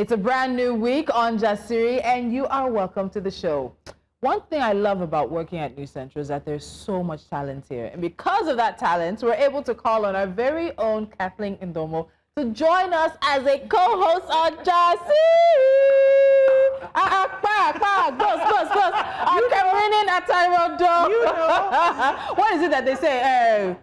It's a brand new week on Jasiri, and you are welcome to the show. One thing I love about working at News Central is that there's so much talent here. And because of that talent, we're able to call on our very own Kathleen Ndongmo to join us as a co-host on Jasiri. What is it that they say?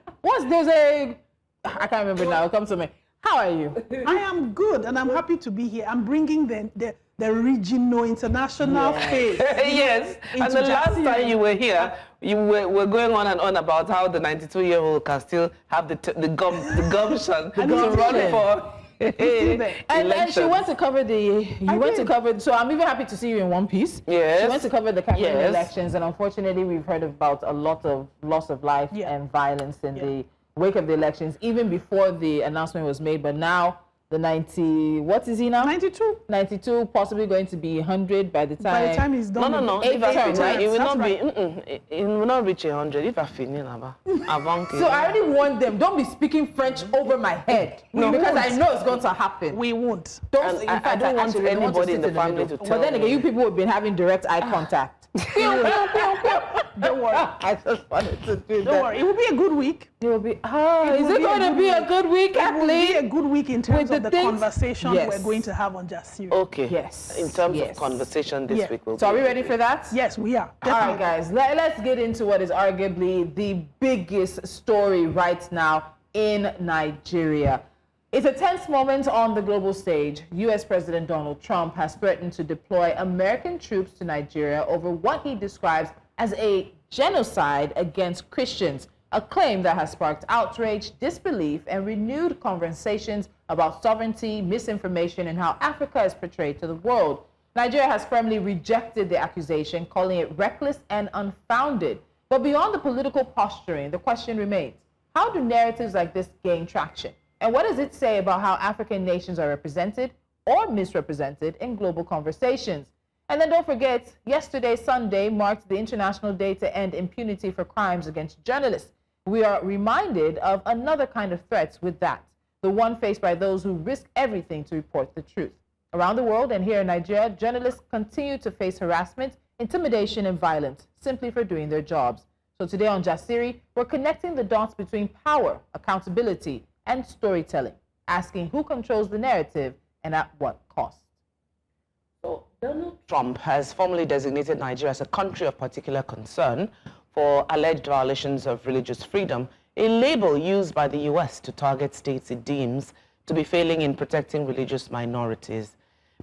I can't remember now. Come to me. How are you? I am good, and I'm happy to be here. I'm bringing the regional, international face. Yes, and the last time you were here, you were going on and on about how the 92-year-old can still have the gumption to run for and she went to cover so I'm even happy to see you in one piece. Yes. She went to cover the Cameroon elections, and unfortunately we've heard about a lot of loss of life and violence in the wake of the elections, even before the announcement was made. But now the 90, what is he now? 92. 92, possibly going to be 100 by the time he's done. No. It will not be. It will not reach 100 if I finish. So I already warned them. Don't be speaking French over my head, because I know it's going to happen. We won't. I don't want anybody in the family to tell. But then again, you people have been having direct eye contact. Don't worry. I just wanted to do that. Don't worry. It will be a good week. It will be. Is it going to be a good week, Kathleen? It will be a good week in terms of the conversation we're going to have on Jasiri. Okay. Yes. In terms of conversation this week. So are we ready for that? Yes, we are. Definitely. All right, guys. Let's get into what is arguably the biggest story right now in Nigeria. It's a tense moment on the global stage. U.S. President Donald Trump has threatened to deploy American troops to Nigeria over what he describes as a genocide against Christians, a claim that has sparked outrage, disbelief, and renewed conversations about sovereignty, misinformation, and how Africa is portrayed to the world. Nigeria has firmly rejected the accusation, calling it reckless and unfounded. But beyond the political posturing, the question remains, how do narratives like this gain traction? And what does it say about how African nations are represented or misrepresented in global conversations? And then don't forget, yesterday, Sunday, marked the International Day to End Impunity for Crimes Against Journalists. We are reminded of another kind of threat with that, the one faced by those who risk everything to report the truth. Around the world and here in Nigeria, journalists continue to face harassment, intimidation, and violence simply for doing their jobs. So today on Jasiri, we're connecting the dots between power, accountability, and storytelling, asking who controls the narrative and at what cost. So Donald Trump has formally designated Nigeria as a country of particular concern for alleged violations of religious freedom, a label used by the U.S. to target states it deems to be failing in protecting religious minorities.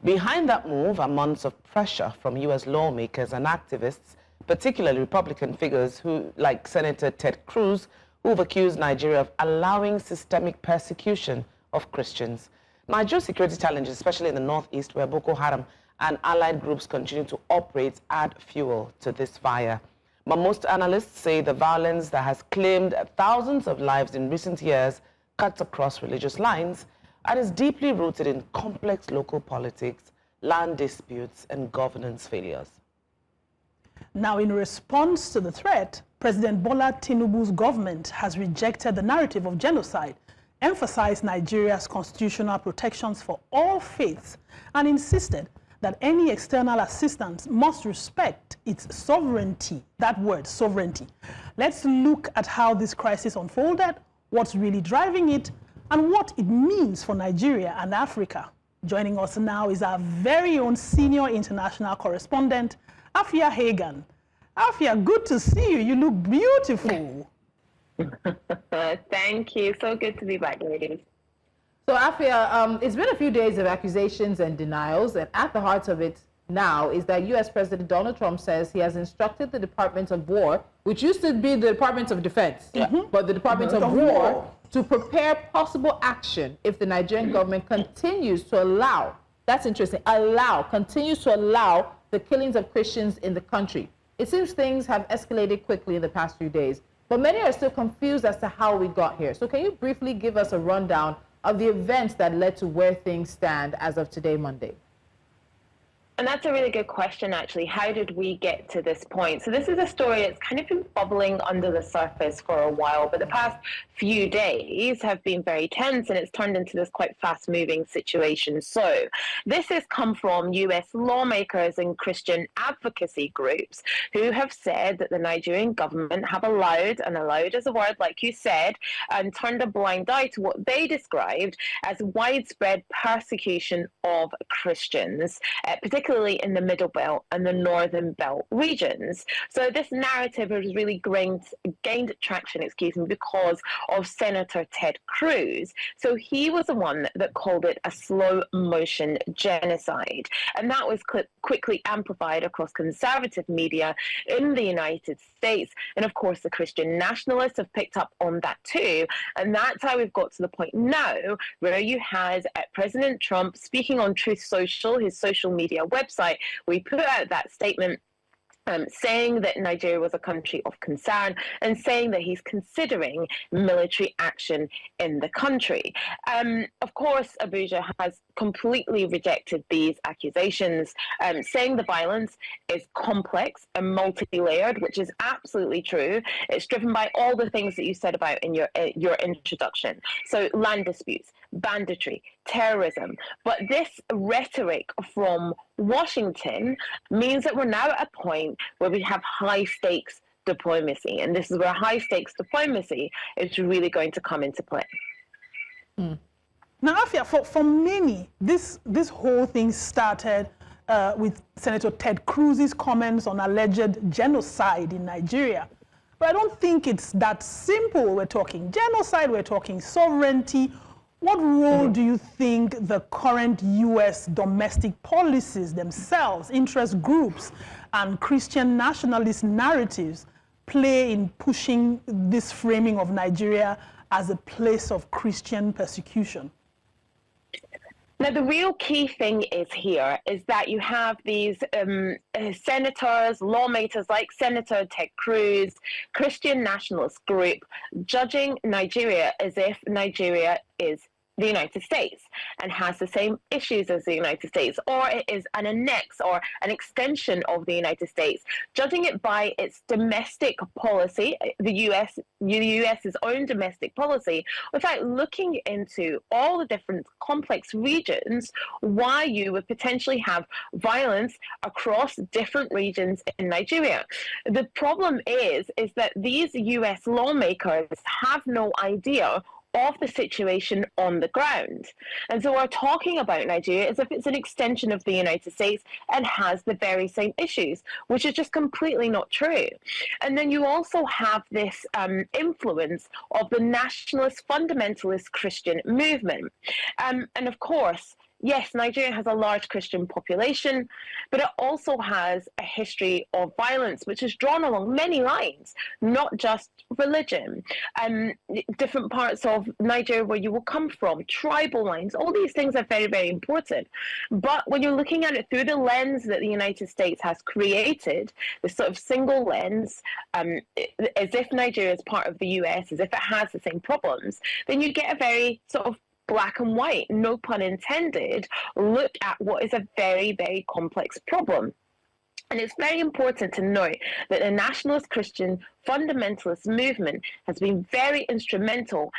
Behind that move are months of pressure from U.S. lawmakers and activists, particularly Republican figures like Senator Ted Cruz, who've accused Nigeria of allowing systemic persecution of Christians. Nigeria's security challenges, especially in the northeast, where Boko Haram and allied groups continue to operate, add fuel to this fire. But most analysts say the violence that has claimed thousands of lives in recent years cuts across religious lines and is deeply rooted in complex local politics, land disputes, and governance failures. Now, in response to the threat, President Bola Tinubu's government has rejected the narrative of genocide, emphasized Nigeria's constitutional protections for all faiths, and insisted that any external assistance must respect its sovereignty. That word, sovereignty. Let's look at how this crisis unfolded, what's really driving it, and what it means for Nigeria and Africa. Joining us now is our very own senior international correspondent, Afua Hagan. Afua, good to see you. You look beautiful. Thank you. So good to be back, ladies. So, Afua, it's been a few days of accusations and denials, and at the heart of it now is that U.S. President Donald Trump says he has instructed the Department of War, which used to be the Department of Defense, but the Department of War, to prepare possible action if the Nigerian government continues to allow, that's interesting, continues to allow the killings of Christians in the country. It seems things have escalated quickly in the past few days, but many are still confused as to how we got here. So can you briefly give us a rundown of the events that led to where things stand as of today, Monday? And that's a really good question, actually. How did we get to this point? So this is a story that's kind of been bubbling under the surface for a while, but the past few days have been very tense, and it's turned into this quite fast-moving situation. So this has come from US lawmakers and Christian advocacy groups who have said that the Nigerian government have allowed, and allowed is a word like you said, and turned a blind eye to what they described as widespread persecution of Christians, particularly in the Middle Belt and the Northern Belt regions. So this narrative has really gained traction, because of Senator Ted Cruz. So he was the one that called it a slow motion genocide. And that was quickly amplified across conservative media in the United States. And of course, the Christian nationalists have picked up on that too. And that's how we've got to the point now where you had President Trump speaking on Truth Social, his social media website. We put out that statement saying that Nigeria was a country of concern and saying that he's considering military action in the country. Of course, Abuja has completely rejected these accusations, saying the violence is complex and multi-layered, which is absolutely true. It's driven by all the things that you said about in your introduction. So land disputes, banditry, terrorism. But this rhetoric from Washington means that we're now at a point where we have high-stakes diplomacy, and this is where high-stakes diplomacy is really going to come into play. Now, Afua, for many, this whole thing started with Senator Ted Cruz's comments on alleged genocide in Nigeria. But I don't think it's that simple. We're talking genocide, we're talking sovereignty. What role do you think the current U.S. domestic policies themselves, interest groups, and Christian nationalist narratives play in pushing this framing of Nigeria as a place of Christian persecution? Now, the real key thing is that you have these senators, lawmakers like Senator Ted Cruz, Christian nationalist group, judging Nigeria as if Nigeria is the United States and has the same issues as the United States, or it is an annex or an extension of the United States, judging it by its domestic policy, the US's own domestic policy, without looking into all the different complex regions, why you would potentially have violence across different regions in Nigeria. The problem is that these US lawmakers have no idea of the situation on the ground. And so we're talking about Nigeria as if it's an extension of the United States and has the very same issues, which is just completely not true. And then you also have this influence of the nationalist fundamentalist Christian movement. And of course, yes, Nigeria has a large Christian population, but it also has a history of violence, which is drawn along many lines, not just religion. Different parts of Nigeria where you will come from, tribal lines, all these things are very, very important. But when you're looking at it through the lens that the United States has created, this sort of single lens, as if Nigeria is part of the US, as if it has the same problems, then you get a very sort of black and white, no pun intended, look at what is a very, very complex problem. And it's very important to note that the nationalist Christian fundamentalist movement has been very instrumental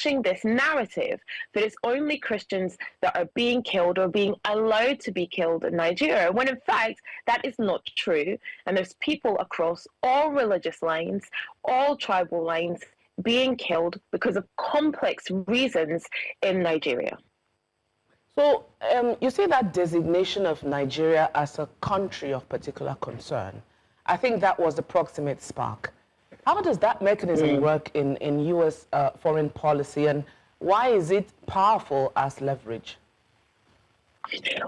in this narrative that it's only Christians that are being killed or being allowed to be killed in Nigeria, when in fact that is not true. And there's people across all religious lines, all tribal lines, being killed because of complex reasons in Nigeria. So you see that designation of Nigeria as a country of particular concern. I think that was the proximate spark. How does that mechanism work in U.S. Foreign policy, and why is it powerful as leverage?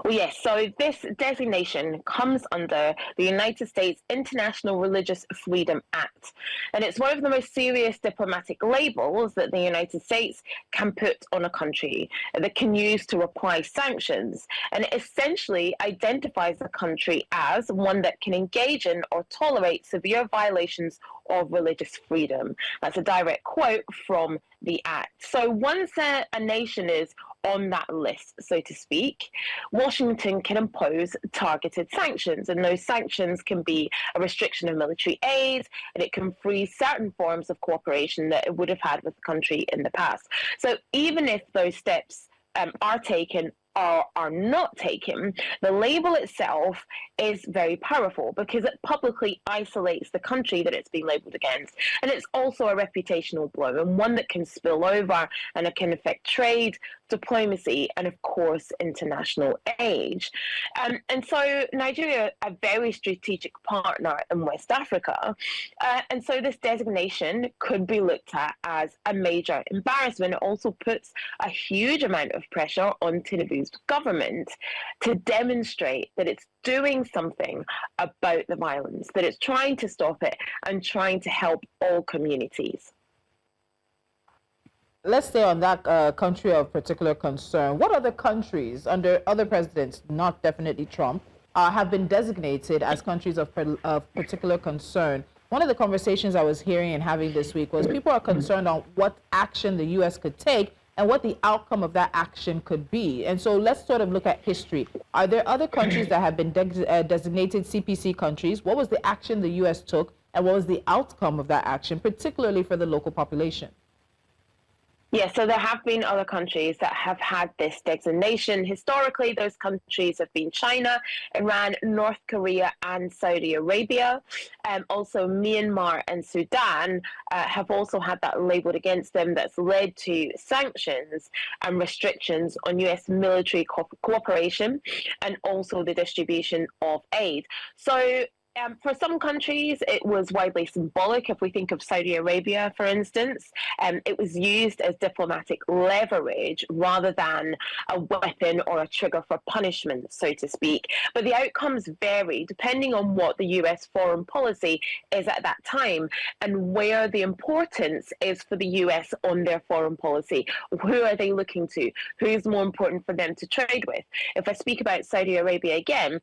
Well, yes, so this designation comes under the United States International Religious Freedom Act, and it's one of the most serious diplomatic labels that the United States can put on a country that can use to apply sanctions, and it essentially identifies a country as one that can engage in or tolerate severe violations of religious freedom. That's a direct quote from the Act. So once a nation is on that list, so to speak, Washington can impose targeted sanctions, and those sanctions can be a restriction of military aid, and it can freeze certain forms of cooperation that it would have had with the country in the past. So even if those steps are taken or are not taken, the label itself is very powerful because it publicly isolates the country that it's being labeled against. And it's also a reputational blow, and one that can spill over, and it can affect trade, diplomacy, and of course international aid. And so Nigeria, a very strategic partner in West Africa, and so this designation could be looked at as a major embarrassment. It also puts a huge amount of pressure on Tinubu's government to demonstrate that it's doing something about the violence, that it's trying to stop it and trying to help all communities. Let's stay on that country of particular concern. What other countries under other presidents, not definitely Trump, have been designated as countries of particular concern? One of the conversations I was hearing and having this week was people are concerned on what action the U.S. could take and what the outcome of that action could be. And so let's sort of look at history. Are there other countries that have been designated CPC countries? What was the action the U.S. took, and what was the outcome of that action, particularly for the local population? Yes, so there have been other countries that have had this designation. Historically, those countries have been China, Iran, North Korea, and Saudi Arabia. Also, Myanmar and Sudan have also had that labeled against them. That's led to sanctions and restrictions on U.S. military cooperation and also the distribution of aid. So for some countries, it was widely symbolic. If we think of Saudi Arabia, for instance, it was used as diplomatic leverage rather than a weapon or a trigger for punishment, so to speak. But the outcomes vary depending on what the US foreign policy is at that time and where the importance is for the US on their foreign policy. Who are they looking to? Who's more important for them to trade with? If I speak about Saudi Arabia again,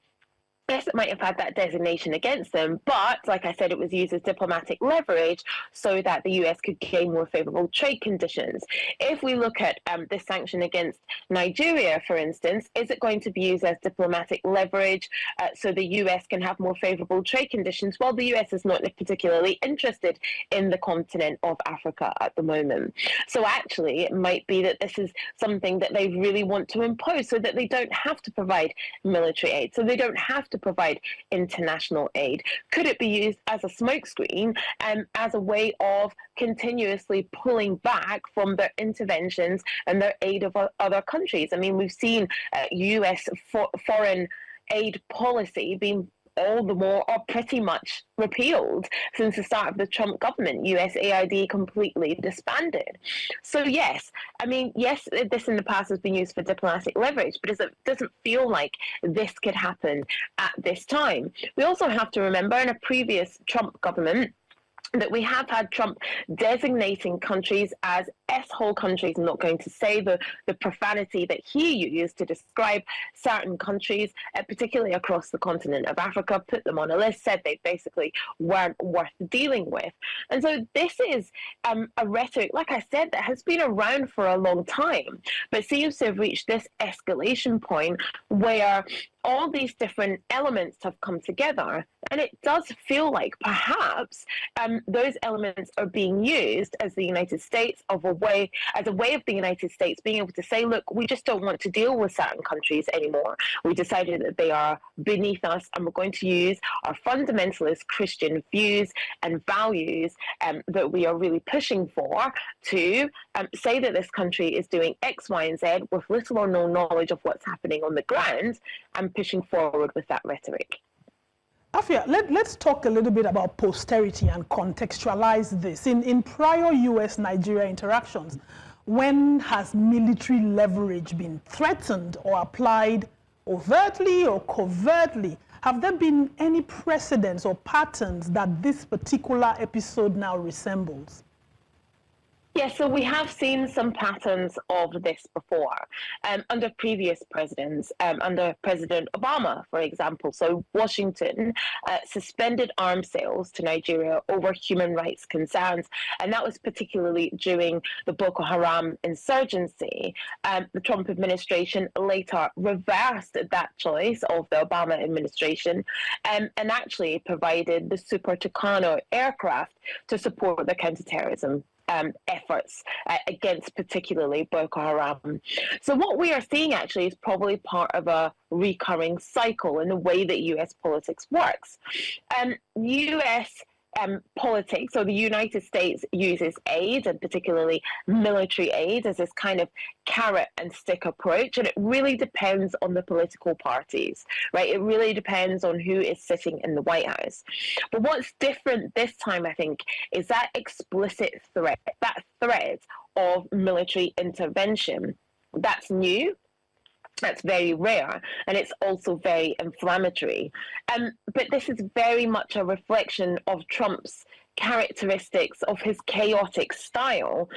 yes, it might have had that designation against them, but like I said, it was used as diplomatic leverage so that the US could gain more favorable trade conditions. If we look at this sanction against Nigeria, for instance, is it going to be used as diplomatic leverage so the US can have more favorable trade conditions? Well, the US is not particularly interested in the continent of Africa at the moment. So actually, it might be that this is something that they really want to impose so that they don't have to provide military aid, so they don't have to provide international aid. Could it be used as a smokescreen and as a way of continuously pulling back from their interventions and their aid of other countries? I mean, we've seen US foreign aid policy being all the more or pretty much repealed since the start of the Trump government. USAID completely disbanded. So yes, I mean, yes, this in the past has been used for diplomatic leverage, but it doesn't feel like this could happen at this time. We also have to remember in a previous Trump government that we have had Trump designating countries as S-hole countries. I'm not going to say the profanity that he used to describe certain countries, particularly across the continent of Africa, put them on a list, said they basically weren't worth dealing with. And so this is a rhetoric, like I said, that has been around for a long time, but seems to have reached this escalation point where all these different elements have come together, and it does feel like perhaps those elements are being used as the United States as a way of the United States being able to say, look, we just don't want to deal with certain countries anymore. We decided that they are beneath us, and we're going to use our fundamentalist Christian views and values that we are really pushing for to say that this country is doing X, Y, and Z with little or no knowledge of what's happening on the ground, and pushing forward with that rhetoric. Afua, let's talk a little bit about posterity and contextualize this. In prior US-Nigeria interactions, when has military leverage been threatened or applied overtly or covertly? Have there been any precedents or patterns that this particular episode now resembles? Yes, so we have seen some patterns of this before under previous presidents, under President Obama, for example. So Washington suspended arms sales to Nigeria over human rights concerns, and that was particularly during the Boko Haram insurgency. The Trump administration later reversed that choice of the Obama administration and actually provided the Super Tucano aircraft to support the counterterrorism efforts against particularly Boko Haram. So what we are seeing actually is probably part of a recurring cycle in the way that US politics works. US politics, so the United States uses aid, and particularly military aid, as this kind of carrot and stick approach, and it really depends on the political parties, right? It really depends on who is sitting in the White House. But what's different this time, I think, is that explicit threat, that threat of military intervention. That's new. That's very rare, and it's also very inflammatory. But this is very much a reflection of Trump's characteristics of his chaotic style,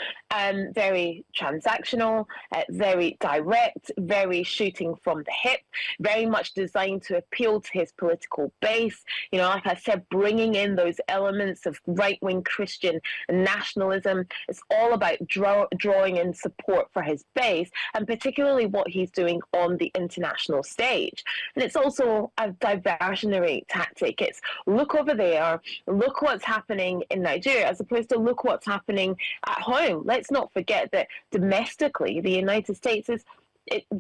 very transactional, very direct, very shooting from the hip, very much designed to appeal to his political base. You know, like I said, bringing in those elements of right-wing Christian nationalism. It's all about drawing in support for his base, and particularly what he's doing on the international stage. And it's also a diversionary tactic. It's look over there, look what's happening in Nigeria, as opposed to look what's happening at home. Let's not forget that domestically, the United States is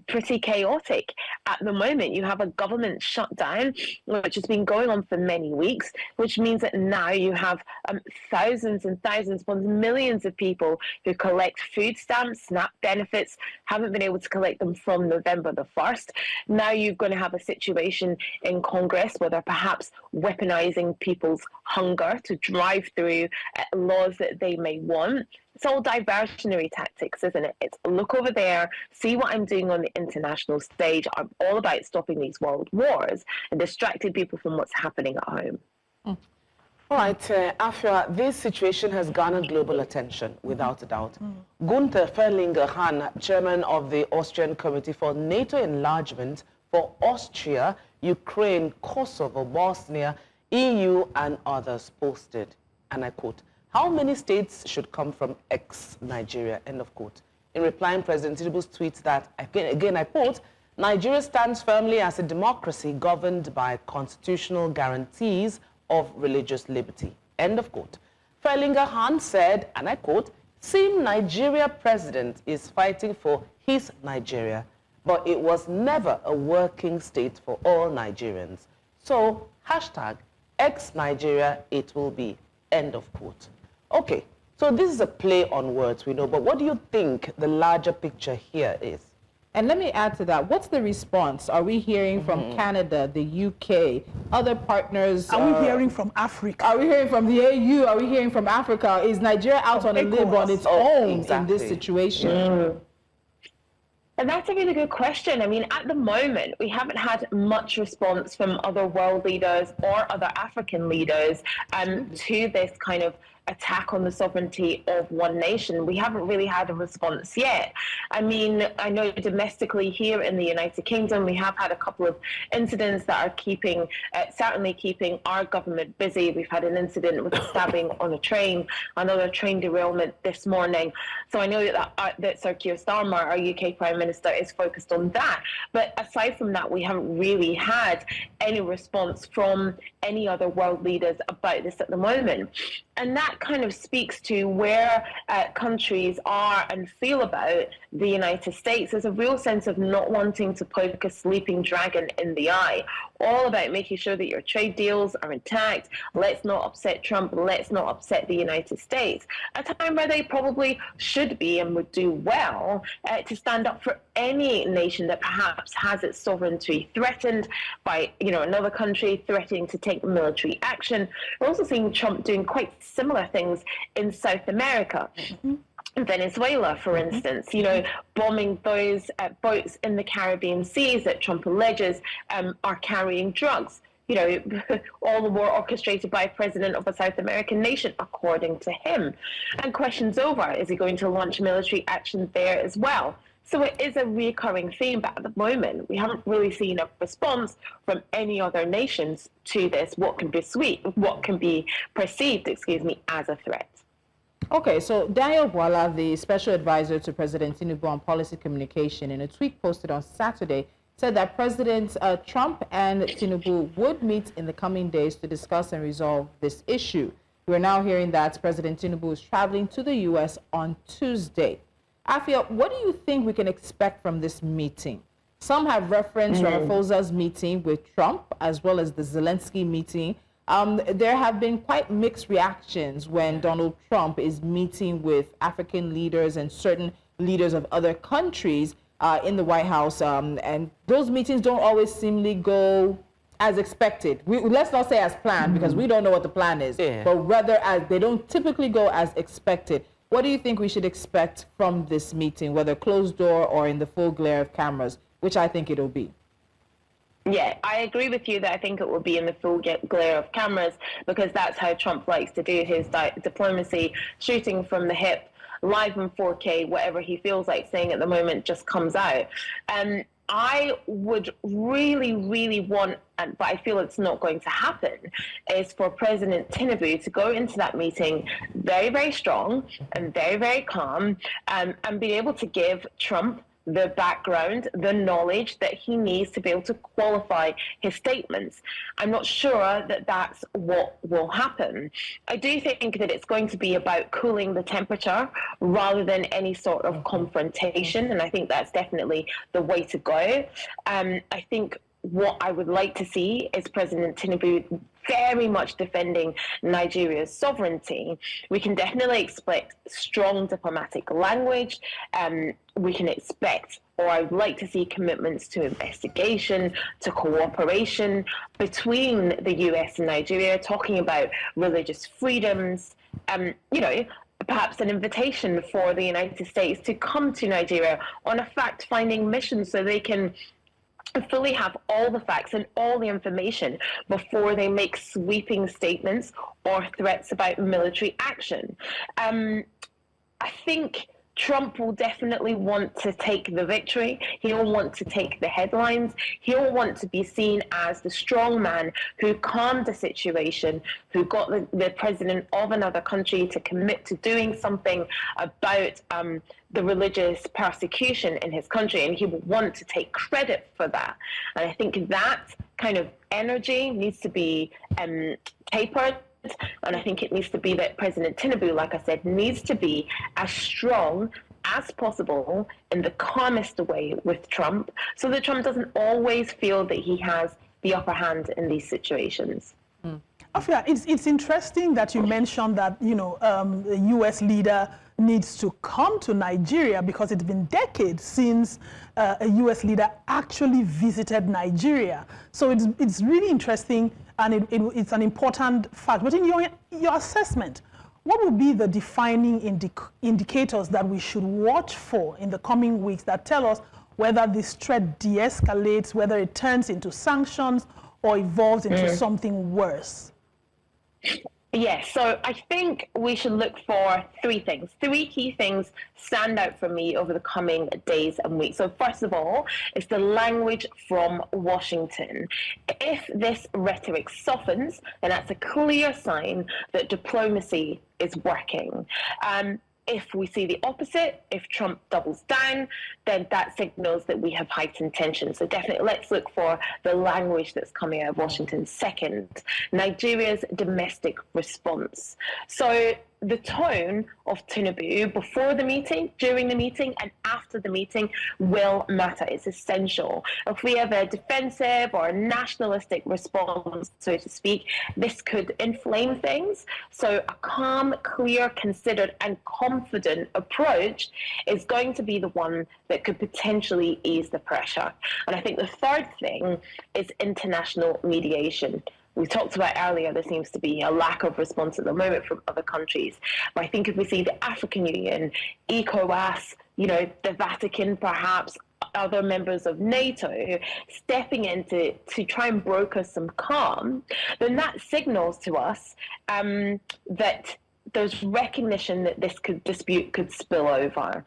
pretty chaotic at the moment. You have a government shutdown, which has been going on for many weeks, which means that now you have thousands and thousands, millions of people who collect food stamps, SNAP benefits, haven't been able to collect them from November the 1st. Now you're going to have a situation in Congress where they're perhaps weaponizing people's hunger to drive through laws that they may want. It's all diversionary tactics, isn't it? It's look over there, see what I'm doing on the international stage. I'm all about stopping these world wars and distracting people from what's happening at home. All right, Afua, this situation has garnered global attention, without a doubt. Gunther Ferlinger-Hahn, chairman of the Austrian Committee for NATO Enlargement for Austria, Ukraine, Kosovo, Bosnia, EU, and others, posted, and I quote, "How many states should come from ex-Nigeria?" End of quote. In replying, President Tinubu's tweet that, again I quote, "Nigeria stands firmly as a democracy governed by constitutional guarantees of religious liberty." End of quote. Ferlinger-Hahn said, and I quote, "Same Nigeria president is fighting for his Nigeria, but it was never a working state for all Nigerians. So, hashtag ex-Nigeria it will be." End of quote. Okay, so this is a play on words, we know, but what do you think the larger picture here is? And let me add to that. What's the response? Are we hearing from Canada, the UK, other partners? Are we hearing from Africa? Are we hearing from the AU? Are we hearing from Africa? Is Nigeria out on a limb on its own in this situation? And that's a really good question. I mean, at the moment, we haven't had much response from other world leaders or other African leaders to this kind of attack on the sovereignty of one nation. We haven't really had a response yet. I mean, I know domestically here in the United Kingdom, we have had a couple of incidents that are certainly keeping our government busy. We've had an incident with a stabbing on a train, another train derailment this morning. So I know that Sir Keir Starmer, our UK Prime Minister, is focused on that. But aside from that, we haven't really had any response from any other world leaders about this at the moment. And that kind of speaks to where countries are and feel about the United States. There's a real sense of not wanting to poke a sleeping dragon in the eye, all about making sure that your trade deals are intact. Let's not upset Trump. Let's not upset the United States. A time where they probably should be and would do well to stand up for any nation that perhaps has its sovereignty threatened by, another country threatening to take military action. We're also seeing Trump doing quite similar things in South America. Venezuela, for instance, bombing those boats in the Caribbean seas that Trump alleges are carrying drugs. all the war orchestrated by a president of a South American nation, according to him. And questions over, is he going to launch military action there as well? So it is a recurring theme, but at the moment, we haven't really seen a response from any other nations to this, what can be perceived, as a threat. Okay, so Daniel Bwala, the special advisor to President Tinubu on policy communication, in a tweet posted on Saturday, said that President Trump and Tinubu would meet in the coming days to discuss and resolve this issue. We're now hearing that President Tinubu is traveling to the U.S. on Tuesday. Afua, what do you think we can expect from this meeting? Some have referenced Ramaphosa's meeting with Trump as well as the Zelensky meeting. There have been quite mixed reactions when Donald Trump is meeting with African leaders and certain leaders of other countries in the White House, and those meetings don't always seemingly go as expected. Let's not say as planned, because we don't know what the plan is, but rather as they don't typically go as expected. What do you think we should expect from this meeting, whether closed door or in the full glare of cameras, which I think it'll be? Yeah, I agree with you that I think it will be in the full glare of cameras, because that's how Trump likes to do his diplomacy, shooting from the hip, live in 4K, whatever he feels like saying at the moment just comes out. I would really, really want, but I feel it's not going to happen, is for President Tinubu to go into that meeting very, very strong and very, very calm, and be able to give Trump the background, the knowledge that he needs to be able to qualify his statements. I'm not sure that that's what will happen. I do think that it's going to be about cooling the temperature rather than any sort of confrontation, and I think that's definitely the way to go. I think what I would like to see is President Tinubu very much defending Nigeria's sovereignty. We can definitely expect strong diplomatic language. We can expect, or I would like to see, commitments to investigation, to cooperation between the US and Nigeria, talking about religious freedoms, perhaps an invitation for the United States to come to Nigeria on a fact-finding mission so they can fully have all the facts and all the information before they make sweeping statements or threats about military action. I think Trump will definitely want to take the victory. He'll want to take the headlines. He'll want to be seen as the strong man who calmed the situation, who got the president of another country to commit to doing something about the religious persecution in his country, and he will want to take credit for that. And I think that kind of energy needs to be tapered. And I think it needs to be that President Tinubu, like I said, needs to be as strong as possible in the calmest way with Trump, so that Trump doesn't always feel that he has the upper hand in these situations. Afua, it's interesting that you mentioned that, a U.S. leader needs to come to Nigeria, because it's been decades since a U.S. leader actually visited Nigeria. So it's really interesting, and it's an important fact. But in your assessment, what would be the defining indicators that we should watch for in the coming weeks that tell us whether this threat de-escalates, whether it turns into sanctions or evolves into something worse? Yes, so I think we should look for three things. Three key things stand out for me over the coming days and weeks. So first of all, it's the language from Washington. If this rhetoric softens, then that's a clear sign that diplomacy is working. If we see the opposite, if Trump doubles down, then that signals that we have heightened tension. So definitely let's look for the language that's coming out of Washington. Second, Nigeria's domestic response. So the tone of Tinubu before the meeting, during the meeting, and after the meeting will matter. It's essential. If we have a defensive or a nationalistic response, so to speak, this could inflame things. So a calm, clear, considered, and confident approach is going to be the one that could potentially ease the pressure. And I think the third thing is international mediation. We talked about earlier, there seems to be a lack of response at the moment from other countries. But I think if we see the African Union, ECOWAS, the Vatican perhaps, other members of NATO stepping in to try and broker some calm, then that signals to us that there's recognition that this dispute could spill over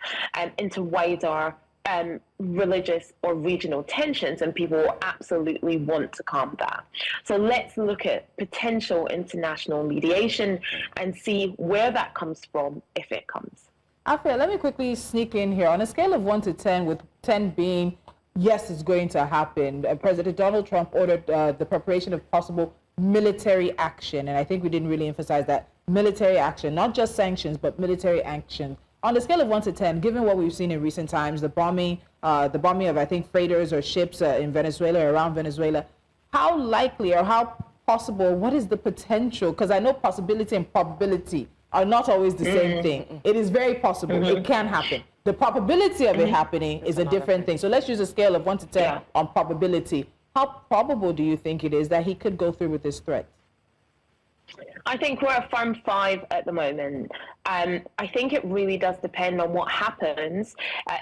into wider religious or regional tensions, and people will absolutely want to calm that. So let's look at potential international mediation and see where that comes from, if it comes. Afua, let me quickly sneak in here. On a scale of 1 to 10, with 10 being yes, it's going to happen, President Donald Trump ordered the preparation of possible military action, and I think we didn't really emphasize that. Military action, not just sanctions, but military action. On the scale of 1 to 10, given what we've seen in recent times, the bombing of, I think, freighters or ships in Venezuela, or around Venezuela, how likely or how possible, what is the potential? Because I know possibility and probability are not always the same thing. It is very possible. It can happen. The probability of it happening is a different thing. So let's use a scale of 1 to 10 on probability. How probable do you think it is that he could go through with this threat? I think we're a firm 5 at the moment. I think it really does depend on what happens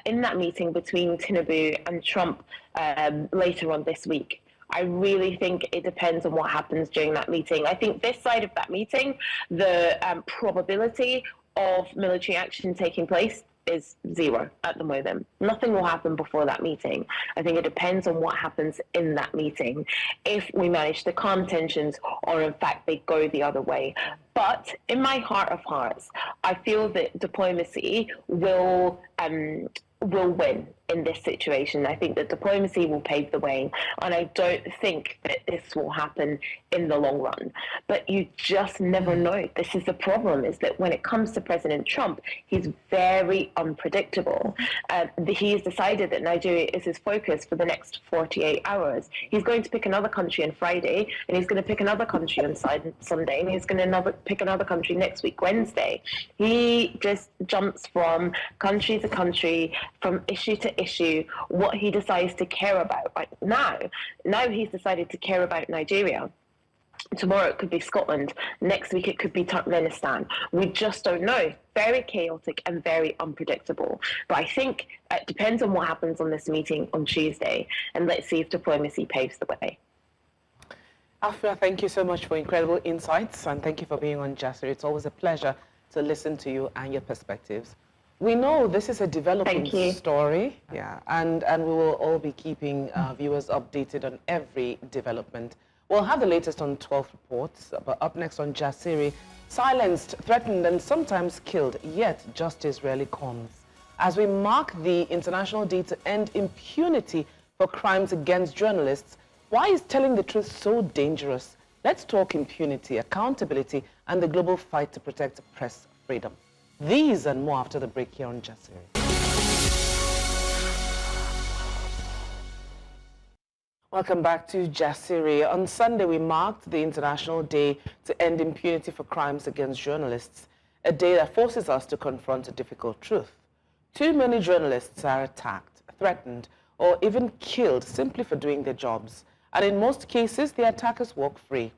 in that meeting between Tinubu and Trump later on this week. I really think it depends on what happens during that meeting. I think this side of that meeting, the probability of military action taking place is 0 at the moment. Nothing will happen before that meeting. I think it depends on what happens in that meeting, if we manage to calm tensions or in fact they go the other way. But in my heart of hearts, I feel that diplomacy will win in this situation. I think that diplomacy will pave the way, and I don't think that this will happen in the long run. But you just never know. This is the problem, is that when it comes to President Trump, he's very unpredictable. He has decided that Nigeria is his focus for the next 48 hours. He's going to pick another country on Friday, and he's going to pick another country on Sunday, and he's going to pick another country next week, Wednesday. He just jumps from country to country, from issue to issue, what he decides to care about. Right now he's decided to care about Nigeria. Tomorrow it could be Scotland. Next week it could be Turkmenistan. We just don't know. Very chaotic and very unpredictable. But I think it depends on what happens on this meeting on Tuesday, and let's see if diplomacy paves the way. Afua, thank you so much for incredible insights, and thank you for being on Jasiri. It's always a pleasure to listen to you and your perspectives. We know this is a developing story, and we will all be keeping viewers updated on every development. We'll have the latest on 12 reports, but up next on Jasiri, silenced, threatened, and sometimes killed, yet justice rarely comes. As we mark the International Day to End Impunity for crimes against journalists, why is telling the truth so dangerous? Let's talk impunity, accountability, and the global fight to protect press freedom. These and more after the break here on Jasiri. Welcome back to Jasiri. On Sunday, we marked the International Day to End Impunity for Crimes Against Journalists, a day that forces us to confront a difficult truth. Too many journalists are attacked, threatened, or even killed simply for doing their jobs. And in most cases, the attackers walk free.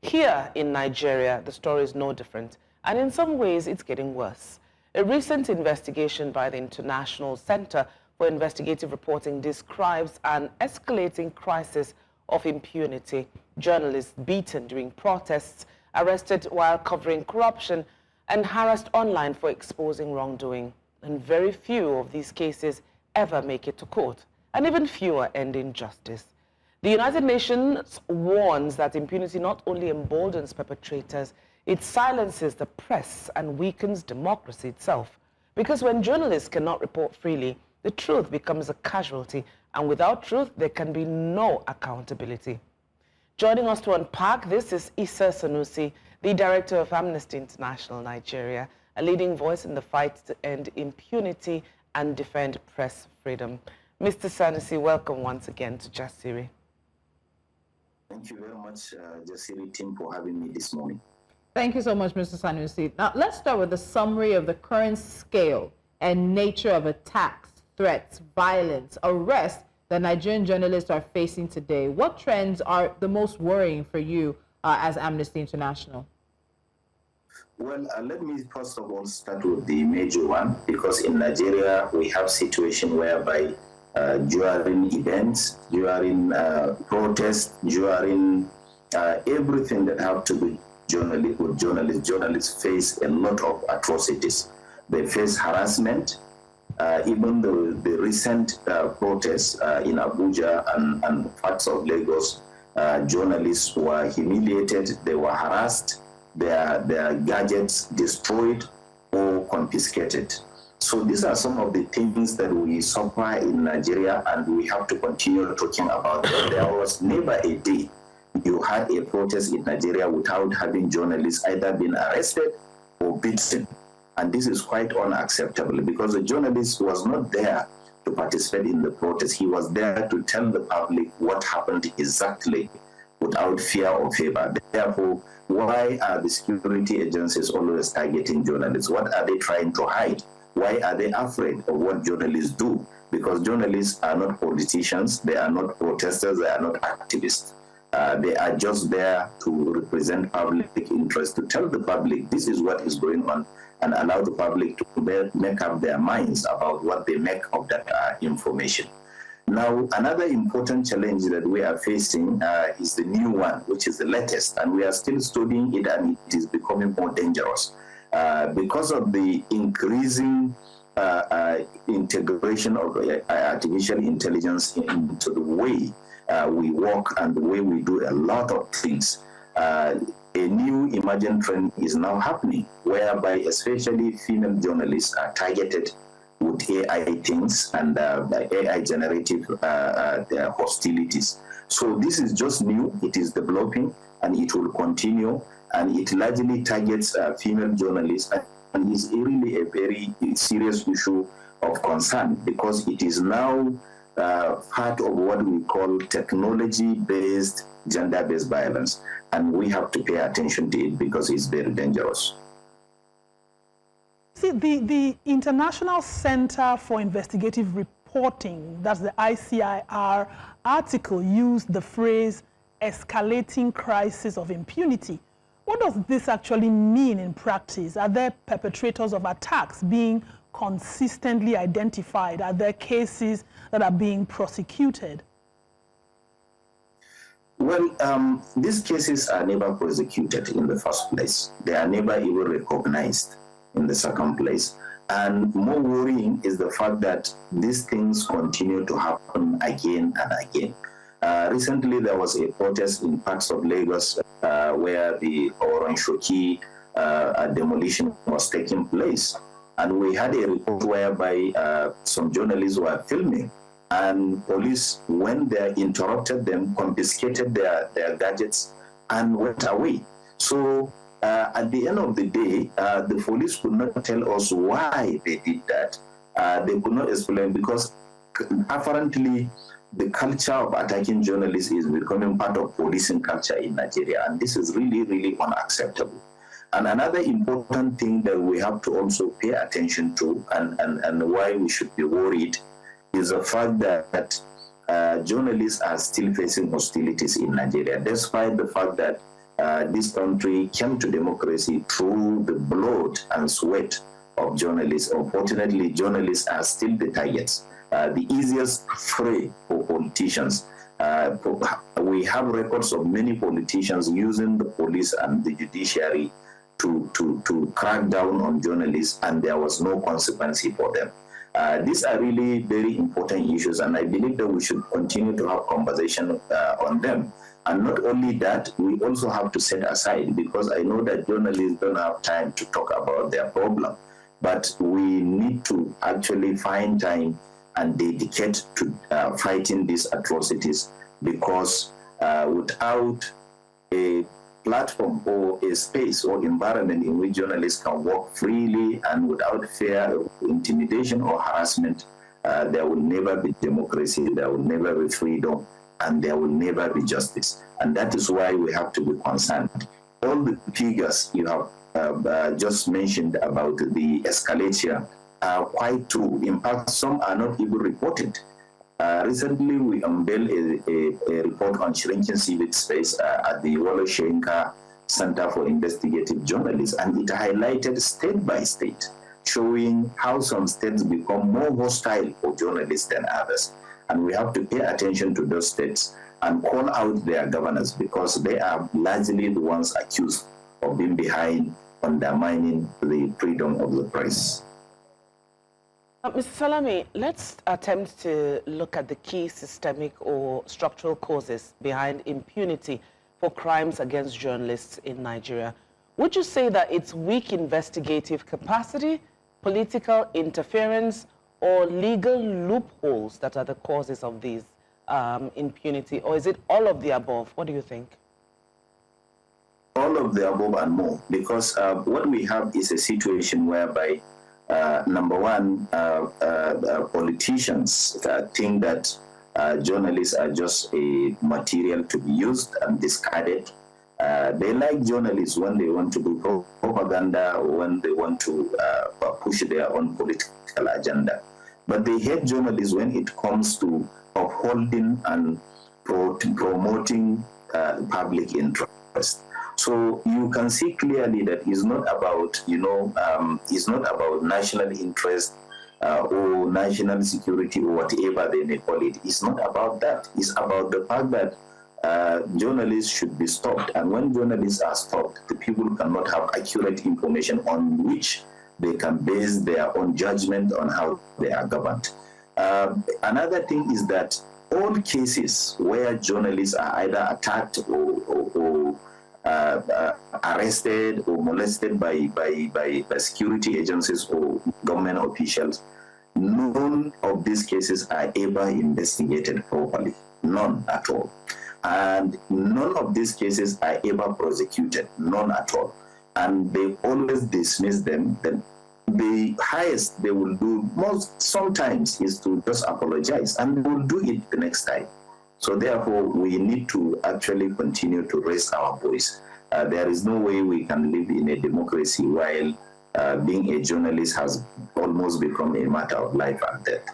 Here in Nigeria, the story is no different. And in some ways, it's getting worse. A recent investigation by the International Center for Investigative Reporting describes an escalating crisis of impunity. Journalists beaten during protests, arrested while covering corruption, and harassed online for exposing wrongdoing. And very few of these cases ever make it to court, and even fewer end in justice. The United Nations warns that impunity not only emboldens perpetrators, it silences the press and weakens democracy itself. Because when journalists cannot report freely, the truth becomes a casualty, and without truth, there can be no accountability. Joining us to unpack this is Sanusi, the director of Amnesty International Nigeria, a leading voice in the fight to end impunity and defend press freedom. Mr. Sanusi, welcome once again to Jasiri. Thank you very much, Jasiri team, for having me this morning. Thank you so much, Mr. Sanusi. Now, let's start with a summary of the current scale and nature of attacks, threats, violence, arrests that Nigerian journalists are facing today. What trends are the most worrying for you as Amnesty International? Well, let me first of all start with the major one, because in Nigeria, we have a situation whereby during events, during protests, during everything that have to do with journalists. Journalists face a lot of atrocities. They face harassment. Even the recent protests in Abuja and parts of Lagos, journalists were humiliated, they were harassed, their gadgets destroyed or confiscated. So these are some of the things that we suffer in Nigeria, and we have to continue talking about them. There was never a day you had a protest in Nigeria without having journalists either being arrested or beaten. And this is quite unacceptable, because the journalist was not there to participate in the protest. He was there to tell the public what happened exactly without fear or favor. Therefore, why are the security agencies always targeting journalists? What are they trying to hide? Why are they afraid of what journalists do? Because journalists are not politicians, they are not protesters, they are not activists. They are just there to represent public interest, to tell the public this is what is going on, and allow the public to make up their minds about what they make of that information. Now, another important challenge that we are facing is the new one, which is the latest, and we are still studying it, and it is becoming more dangerous because of the increasing integration of artificial intelligence into the way we work and the way we do a lot of things. A new emerging trend is now happening, whereby especially female journalists are targeted with AI things and AI generative hostilities. So this is just new, it is developing, and it will continue, and it largely targets female journalists, and is really a very serious issue of concern, because it is now part of what we call technology-based, gender-based violence, and we have to pay attention to it because it's very dangerous. See, the International Center for Investigative Reporting, that's the ICIR article, used the phrase escalating crisis of impunity. What does this actually mean in practice? Are there perpetrators of attacks being consistently identified? Are there cases that are being prosecuted? Well, these cases are never prosecuted in the first place. They are never even recognized in the second place. And more worrying is the fact that these things continue to happen again and again. Recently, there was a protest in parts of Lagos where the Orange-Shoki demolition was taking place. And we had a report whereby some journalists were filming, and police, when they interrupted them, confiscated their gadgets and went away. So at the end of the day, the police could not tell us why they did that. They could not explain, because apparently the culture of attacking journalists is becoming part of policing culture in Nigeria, and this is really, really unacceptable. And another important thing that we have to also pay attention to, and why we should be worried, is the fact that journalists are still facing hostilities in Nigeria, despite the fact that this country came to democracy through the blood and sweat of journalists. Unfortunately, journalists are still the targets, the easiest prey for politicians. We have records of many politicians using the police and the judiciary to crack down on journalists, and there was no consequence for them. These are really very important issues, and I believe that we should continue to have conversation on them. And not only that, we also have to set aside, because I know that journalists don't have time to talk about their problem, but we need to actually find time and dedicate to fighting these atrocities, because without a platform or a space or environment in which journalists can work freely and without fear of intimidation or harassment, there will never be democracy, there will never be freedom, and there will never be justice. And that is why we have to be concerned. All the figures you have just mentioned about the escalation are quite true. In fact, some are not even reported. Recently, we unveiled a report on shrinking civic space at the Wole Soyinka Center for Investigative Journalists, and it highlighted state by state showing how some states become more hostile for journalists than others. And we have to pay attention to those states and call out their governors, because they are largely the ones accused of being behind undermining the freedom of the press. Mr. Salami, let's attempt to look at the key systemic or structural causes behind impunity for crimes against journalists in Nigeria. Would you say that it's weak investigative capacity, political interference, or legal loopholes that are the causes of these impunity? Or is it all of the above? What do you think? All of the above and more, because what we have is a situation whereby number one, politicians think that journalists are just a material to be used and discarded. They like journalists when they want to do propaganda or when they want to push their own political agenda. But they hate journalists when it comes to upholding and promoting public interest. So you can see clearly that it's not about, it's not about national interest or national security or whatever they may call it. It's not about that. It's about the fact that journalists should be stopped. And when journalists are stopped, the people cannot have accurate information on which they can base their own judgment on how they are governed. Another thing is that all cases where journalists are either attacked or arrested or molested by security agencies or government officials, none of these cases are ever investigated properly. None at all. And none of these cases are ever prosecuted. None at all. And they always dismiss them. Then the highest they will do sometimes is to just apologize, and they will do it the next time. So therefore, we need to actually continue to raise our voice. There is no way we can live in a democracy while being a journalist has almost become a matter of life and death.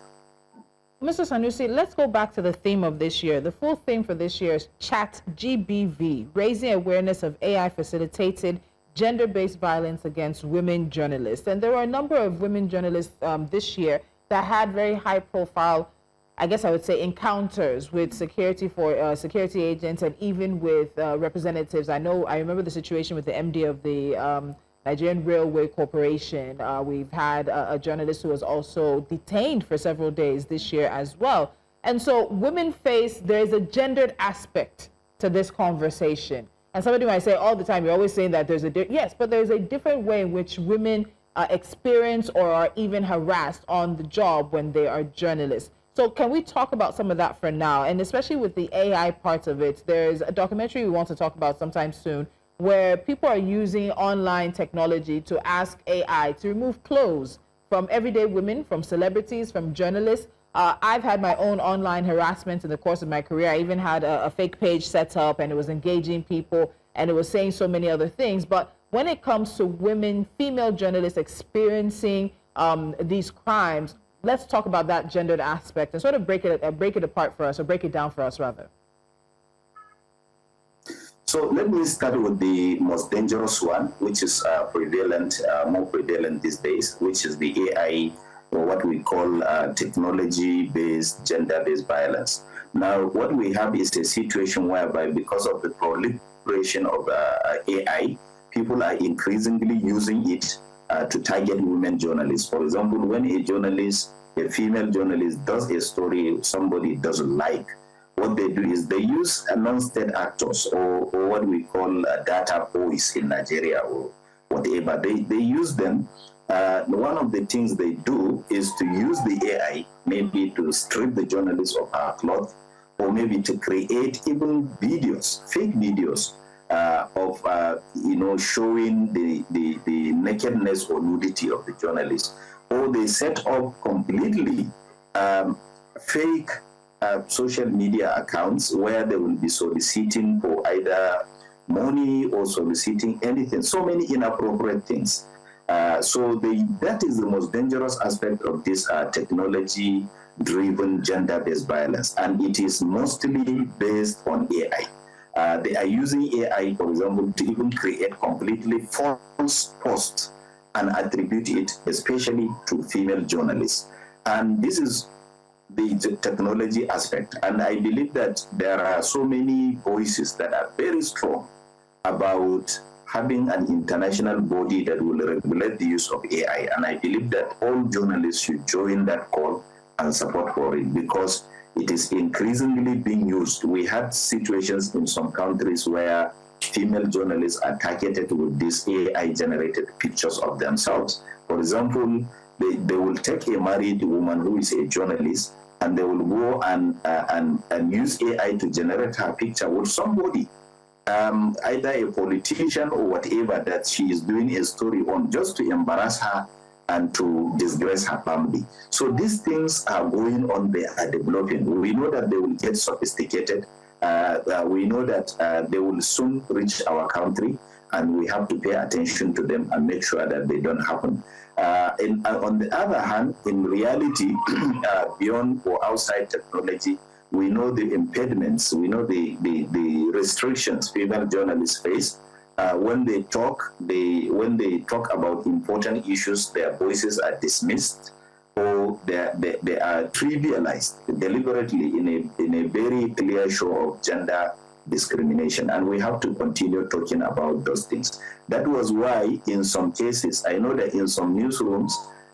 Mr. Sanusi, let's go back to the theme of this year. The full theme for this year is ChatGBV, raising awareness of AI-facilitated gender-based violence against women journalists. And there were a number of women journalists this year that had very high-profile, I guess I would say, encounters with security agents and even with representatives. I remember the situation with the MD of the Nigerian Railway Corporation. We've had a journalist who was also detained for several days this year as well. And so women there's a gendered aspect to this conversation. And somebody might say all the time, you're always saying that there's yes, but there's a different way in which women experience or are even harassed on the job when they are journalists. So can we talk about some of that for now? And especially with the AI parts of it, there's a documentary we want to talk about sometime soon where people are using online technology to ask AI to remove clothes from everyday women, from celebrities, from journalists. I've had my own online harassment in the course of my career. I even had a fake page set up, and it was engaging people, and it was saying so many other things. But when it comes to women, female journalists experiencing these crimes, let's talk about that gendered aspect and sort of break it apart for us, or break it down for us, rather. So let me start with the most dangerous one, which is more prevalent these days, which is the AI, or what we call technology-based, gender-based violence. Now, what we have is a situation whereby, because of the proliferation of AI, people are increasingly using it to target women journalists. For example, when a female journalist does a story somebody doesn't like, what they do is they use non-state actors, or what we call data boys in Nigeria or whatever. They use them. One of the things they do is to use the AI maybe to strip the journalist of her cloth, or maybe to create even videos, fake videos of showing the nakedness or nudity of the journalist. Or they set up completely fake social media accounts where they will be soliciting for either money or soliciting anything, so many inappropriate things. So that is the most dangerous aspect of this technology-driven gender-based violence, and it is mostly based on AI. They are using AI, for example, to even create completely false posts and attribute it especially to female journalists. And this is the technology aspect. And I believe that there are so many voices that are very strong about having an international body that will regulate the use of AI. And I believe that all journalists should join that call and support for it, because it is increasingly being used. We had situations in some countries where female journalists are targeted with these AI-generated pictures of themselves. For example, they will take a married woman who is a journalist, and they will go and use AI to generate her picture with somebody, either a politician or whatever that she is doing a story on, just to embarrass her and to disgrace her family. So these things are going on, they are developing. We know that they will get sophisticated. We know that they will soon reach our country, and we have to pay attention to them and make sure that they don't happen. On the other hand, in reality, beyond or outside technology, we know the impediments, we know the restrictions female journalists face. When they talk about important issues, their voices are dismissed, or they are trivialized deliberately in a very clear show of gender discrimination. And we have to continue talking about those things. That was why in some cases, I know that in some newsrooms,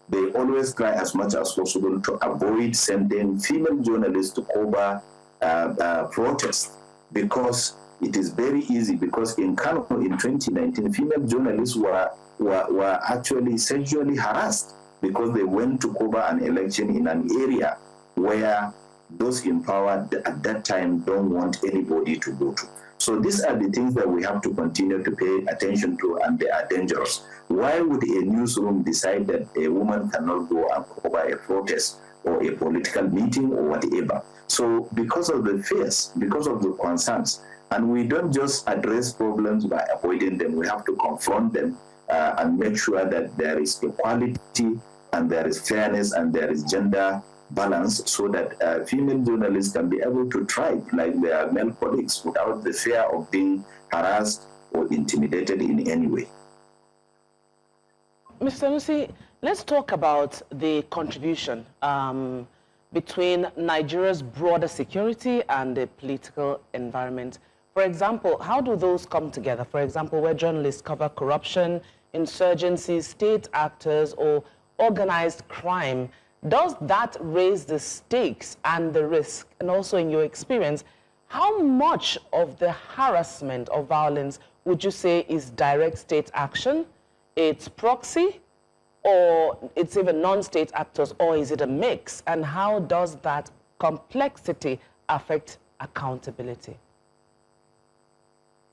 they always try as much as possible to avoid sending female journalists to cover protests, because it is very easy. Because in Kano in 2019, female journalists were actually sexually harassed because they went to cover an election in an area where those in power at that time don't want anybody to go to. So these are the things that we have to continue to pay attention to, and they are dangerous. Why would a newsroom decide that a woman cannot go and cover a protest or a political meeting or whatever? So because of the fears, because of the concerns, and we don't just address problems by avoiding them, we have to confront them and make sure that there is equality and there is fairness and there is gender balance, so that female journalists can be able to thrive like their male colleagues without the fear of being harassed or intimidated in any way. Mr. Sanusi, let's talk about the contribution between Nigeria's broader security and the political environment. For example, how do those come together? For example, where journalists cover corruption, insurgency, state actors, or organized crime, does that raise the stakes and the risk? And also, in your experience, how much of the harassment or violence would you say is direct state action, it's proxy, or it's even non-state actors, or is it a mix? And how does that complexity affect accountability?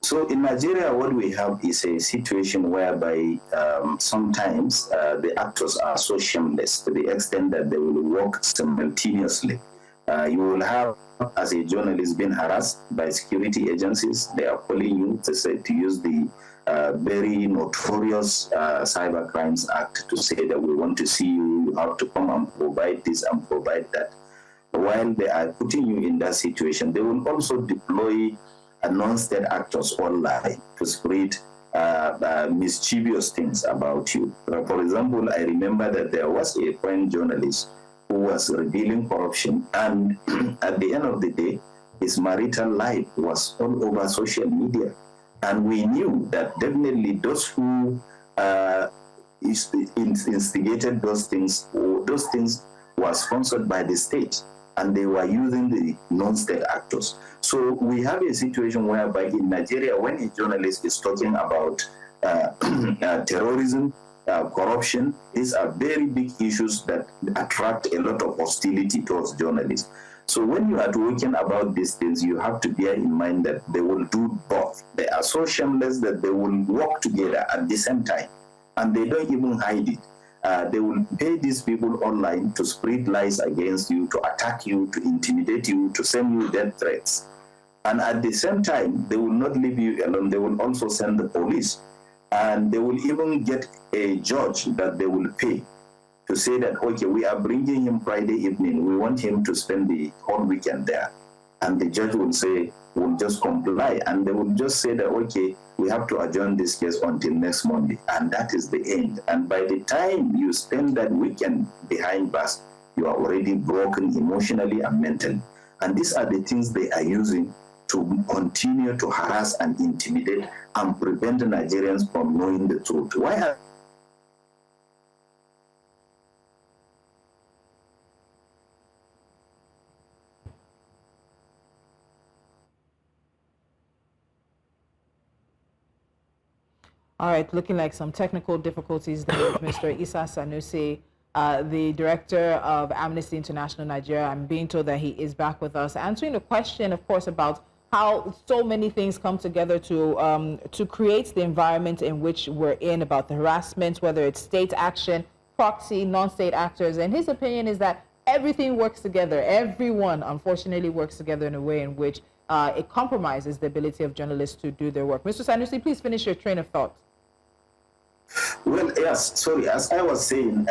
So in Nigeria, what we have is a situation whereby sometimes the actors are so shameless to the extent that they will work simultaneously. You will have, as a journalist, being harassed by security agencies. They are calling you to use the very notorious Cyber Crimes Act to say that we want to see you, you have to come and provide this and provide that. While they are putting you in that situation, they will also deploy non-state actors online to spread mischievous things about you. For example, I remember that there was a foreign journalist who was revealing corruption, and at the end of the day, his marital life was all over social media. And we knew that definitely those who instigated those things were sponsored by the state, and they were using the non-state actors. So we have a situation whereby in Nigeria, when a journalist is talking about terrorism, corruption, these are very big issues that attract a lot of hostility towards journalists. So when you are talking about these things, you have to bear in mind that they will do both. They are so shameless that they will work together at the same time, and they don't even hide it. They will pay these people online to spread lies against you, to attack you, to intimidate you, to send you death threats. And at the same time, they will not leave you alone. They will also send the police. And they will even get a judge that they will pay to say that, okay, we are bringing him Friday evening. We want him to spend the whole weekend there. and the judge will say, will just comply, and they will just say that, okay, we have to adjourn this case until next Monday, and that is the end. And by the time you spend that weekend behind bars, you are already broken emotionally and mentally. And these are the things they are using to continue to harass and intimidate and prevent Nigerians from knowing the truth. Why are All right, looking like some technical difficulties there with Mr. Issa Sanusi, the director of Amnesty International Nigeria. I'm being told that he is back with us, answering a question, of course, about how so many things come together to create the environment in which we're in, about the harassment, whether it's state action, proxy, non-state actors. And his opinion is that everything works together. Everyone, unfortunately, works together in a way in which it compromises the ability of journalists to do their work. Mr. Sanusi, please finish your train of thought. Well, yes, sorry. As I was saying,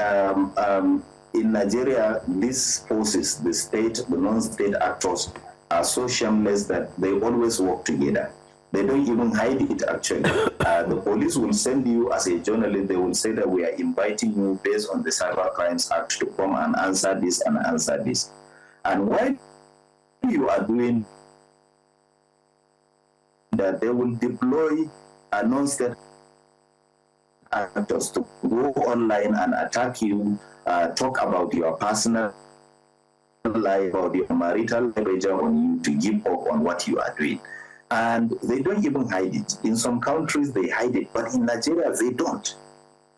in Nigeria, these forces, the state, the non-state actors, are so shameless that they always work together. They don't even hide it, actually. The police will send you as a journalist, they will say that we are inviting you based on the Cyber Crimes Act to come and answer this and answer this. And while you are doing that, they will deploy a non-state actors to go online and attack you, talk about your personal life or your marital pressure on you to give up on what you are doing. And they don't even hide it. In some countries, they hide it, but in Nigeria, they don't.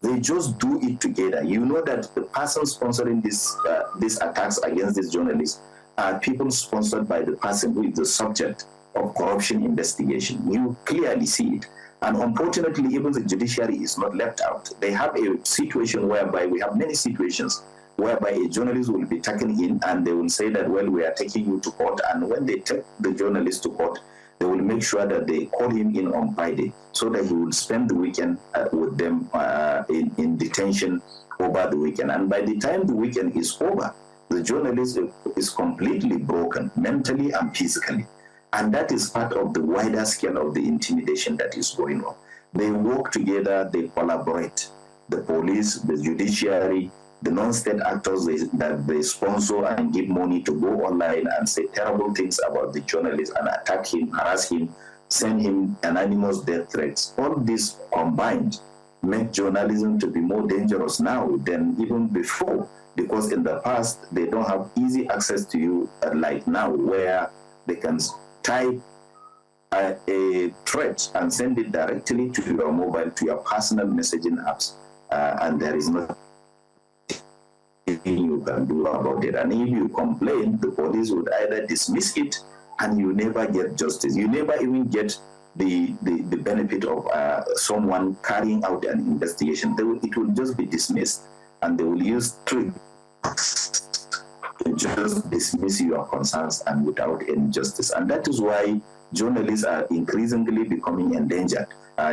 They just do it together. You know that the person sponsoring these attacks against these journalists are people sponsored by the person who is the subject of corruption investigation. You clearly see it. And unfortunately, even the judiciary is not left out. They have a situation whereby we have many situations whereby a journalist will be taken in and they will say that, well, we are taking you to court. And when they take the journalist to court, they will make sure that they call him in on Friday so that he will spend the weekend with them in detention over the weekend. And by the time the weekend is over, the journalist is completely broken mentally and physically. And that is part of the wider scale of the intimidation that is going on. They work together, they collaborate. The police, the judiciary, the non-state actors that they sponsor and give money to go online and say terrible things about the journalist and attack him, harass him, send him anonymous death threats. All this combined make journalism to be more dangerous now than even before, because in the past, they don't have easy access to you like now, where they can type a threat and send it directly to your mobile, to your personal messaging apps, and there is nothing you can do about it. And if you complain, the police would either dismiss it and you never get justice. You never even get the benefit of someone carrying out an investigation. It will just be dismissed, and they will use tricks to just dismiss your concerns and without any justice. And that is why journalists are increasingly becoming endangered.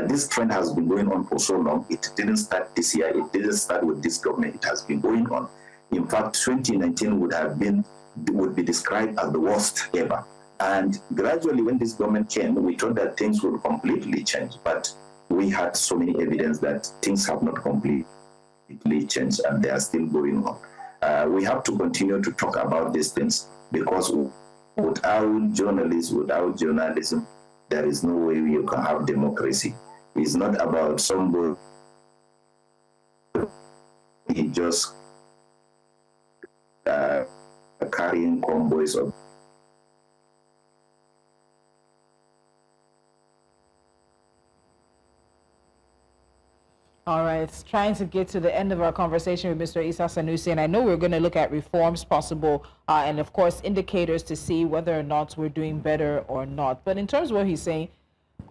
This trend has been going on for so long. It didn't start this year. It didn't start with this government. It has been going on. In fact, 2019 would be described as the worst ever. And gradually, when this government came, we thought that things would completely change. But we had so many evidence that things have not completely changed, and they are still going on. We have to continue to talk about these things, because without journalists, without journalism, there is no way you can have democracy. It's not about somebody just carrying convoys of All right, trying to get to the end of our conversation with Mr. Issa Sanusi, and I know we're going to look at reforms possible and, of course, indicators to see whether or not we're doing better or not. But in terms of what he's saying,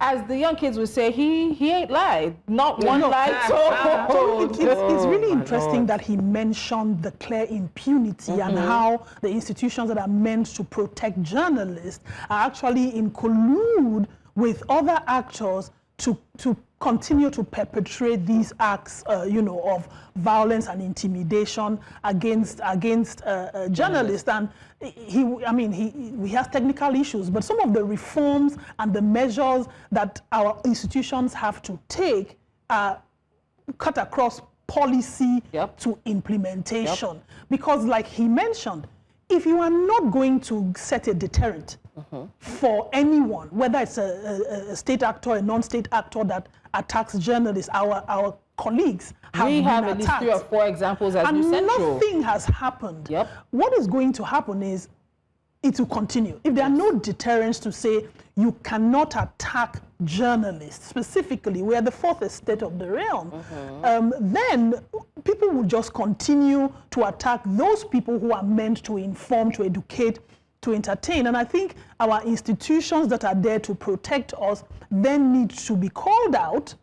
as the young kids would say, he ain't lied. Not one lie told. It's really interesting that he mentioned the clear impunity and how the institutions that are meant to protect journalists are actually in collude with other actors to continue to perpetrate these acts, of violence and intimidation against journalists. And he has technical issues, but some of the reforms and the measures that our institutions have to take are cut across policy to implementation. Because like he mentioned, if you are not going to set a deterrent for anyone, whether it's a state actor, a non-state actor that attacks journalists, our colleagues have been have at attacked. least 3 or 4 examples as and central. nothing has happened. What is going to happen is it will continue. If there are no deterrents to say you cannot attack journalists, specifically, we are the 4th estate of the realm, then people will just continue to attack those people who are meant to inform, to educate, to entertain. And I think our institutions that are there to protect us then need to be called out,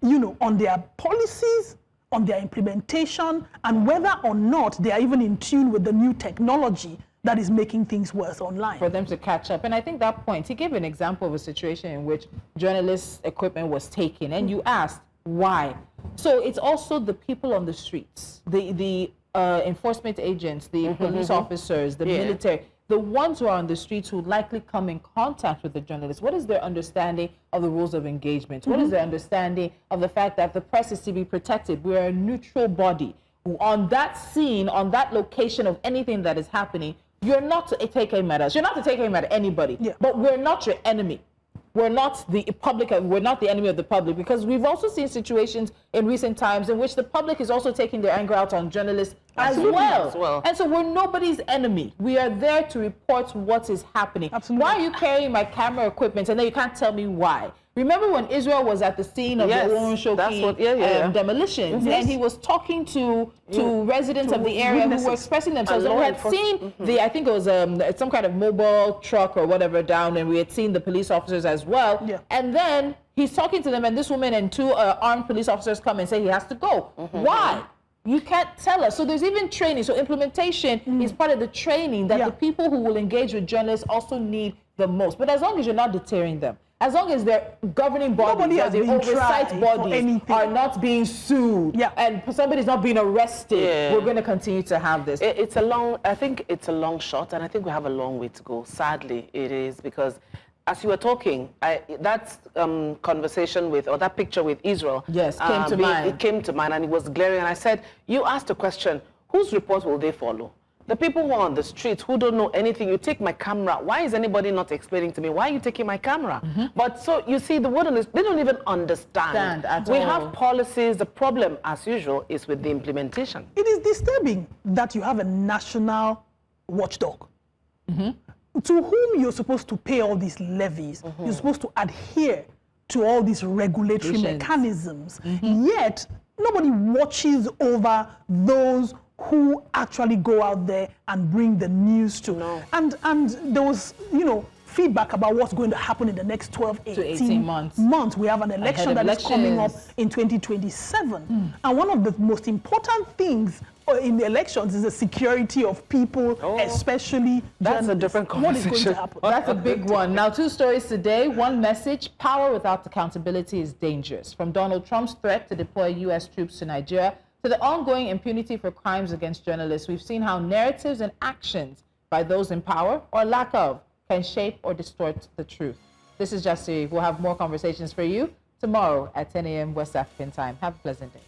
on their policies, on their implementation, and whether or not they are even in tune with the new technology that is making things worse online. For them to catch up. And I think that point, he gave an example of a situation in which journalists' equipment was taken, and you asked why. So it's also the people on the streets, the enforcement agents, the police officers, the military, the ones who are on the streets who likely come in contact with the journalists. What is their understanding of the rules of engagement? What is their understanding of the fact that the press is to be protected? We are a neutral body. On that scene, on that location of anything that is happening, you're not to take aim at us. You're not to take aim at anybody. But we're not your enemy. We're not the public. We're not the enemy of the public, because we've also seen situations in recent times in which the public is also taking their anger out on journalists as well. And so we're nobody's enemy. We are there to report what is happening. Why are you carrying my camera equipment and then you can't tell me why? Remember when Israel was at the scene of the Shoki demolitions, and he was talking to residents of the area who were expressing themselves. And we had seen I think it was some kind of mobile truck or whatever down, and we had seen the police officers as well. And then he's talking to them, and this woman and 2 armed police officers come and say he has to go. Why? You can't tell us. So there's even training. So implementation is part of the training that the people who will engage with journalists also need the most. But as long as you're not deterring them, as long as their governing bodies or the oversight bodies are not being sued and somebody's not being arrested, we're going to continue to have this. I think it's a long shot, and I think we have a long way to go. Sadly, it is, because as you were talking, that conversation with, or that picture with Israel, came to mind. It came to mind, and it was glaring. And I said, you asked a question, whose report will they follow? The people who are on the streets, who don't know anything, you take my camera. Why is anybody not explaining to me? Why are you taking my camera? But so, you see, the wilderness, they don't even understand. We have policies. The problem, as usual, is with the implementation. It is disturbing that you have a national watchdog to whom you're supposed to pay all these levies. You're supposed to adhere to all these regulatory mechanisms. Yet, nobody watches over those who actually go out there and bring the news to. And there was, feedback about what's going to happen in the next 12, 18 months. We have an election that is coming up in 2027. And one of the most important things in the elections is the security of people, especially That's a different conversation. What is going to happen? That's a big one. Now, 2 stories today. One message: power without accountability is dangerous. From Donald Trump's threat to deploy U.S. troops to Nigeria to the ongoing impunity for crimes against journalists, we've seen how narratives and actions by those in power, or lack of, can shape or distort the truth. This is Jasiri. We'll have more conversations for you tomorrow at 10 a.m. West African time. Have a pleasant day.